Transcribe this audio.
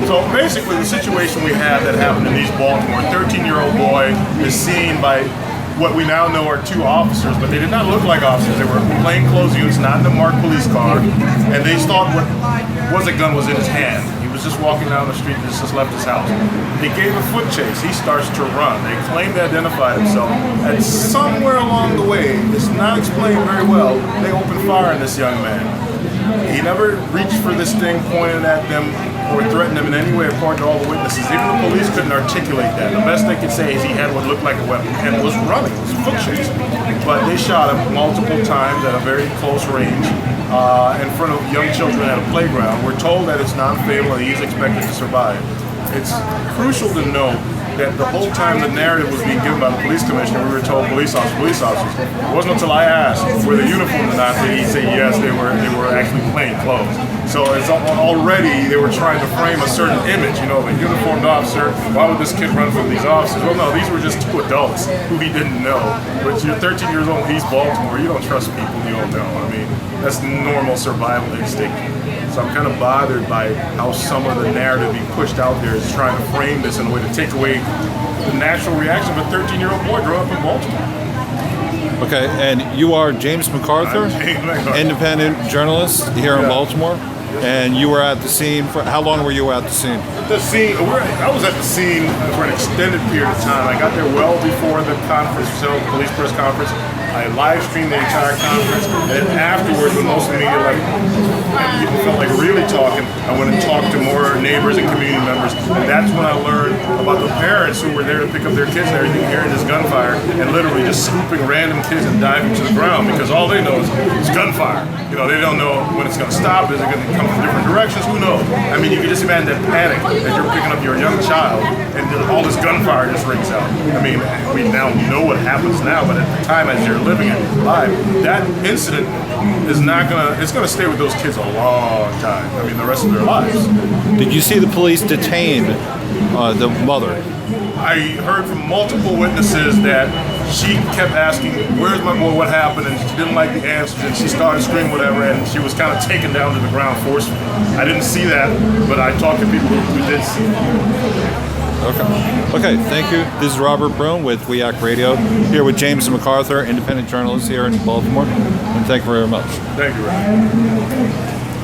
So basically, the situation we have that happened in East Baltimore, a 13-year-old boy is seen by what we now know are two officers, but they did not look like officers. They were plainclothes units, not in a marked police car, and they thought what was a gun was in his hand. He was just walking down the street and just left his house. They gave a foot chase. He starts to run. They claim to identify himself. And somewhere along the way, it's not explained very well, they opened fire on this young man. He never reached for this thing, pointed at them, or threatened them in any way according to all the witnesses. Even the police couldn't articulate that. The best they could say is he had what looked like a weapon and was running, was foot chasing. But they shot him multiple times at a very close range in front of young children at a playground. We're told that it's non-fatal and he's expected to survive. It's crucial to note that the whole time the narrative was being given by the police commissioner, we were told police officers. It wasn't until I asked, were they uniformed or not, that he said yes, they were actually plain clothes. So it's already, they were trying to frame a certain image, you know, the uniformed officer, why would this kid run from these officers? Well, no, these were just two adults who he didn't know. But you're 13 years old in East Baltimore, you don't trust people you don't know. I mean, that's normal survival instinct. So I'm kind of bothered by how some of the narrative being pushed out there is trying to frame this in a way to take away the natural reaction of a 13-year-old boy growing up in Baltimore. Okay, and you are James MacArthur, independent journalist here in Baltimore, and you were at the scene for, how long were you at the scene? I was at the scene for an extended period of time. I got there well before the conference, the police press conference. I live streamed the entire conference, and then afterwards, when most of the media left, and people felt like really talking, I went and talked to more neighbors and community members, and that's when I learned about the parents who were there to pick up their kids and everything, hearing this gunfire, and literally just scooping random kids and diving to the ground, because all they know is it's gunfire. You know, they don't know when it's going to stop, is it going to come from different directions, who knows? I mean, you can just imagine that panic as you're picking up your young child, and all this gunfire just rings out. I mean, we now know what happens now, but at the time, as you're living it live, that incident is not gonna, it's gonna stay with those kids a long time. I mean, the rest of their lives. Did you see the police detain the mother? I heard from multiple witnesses that she kept asking, where's my boy, what happened? And she didn't like the answers, and she started screaming whatever, and she was kind of taken down to the ground forcefully. I didn't see that, but I talked to people who did see it. Okay, thank you. This is Robert Broom with WEAC Radio, here with James MacArthur, independent journalist here in Baltimore, and thank you very much. Thank you, Robert.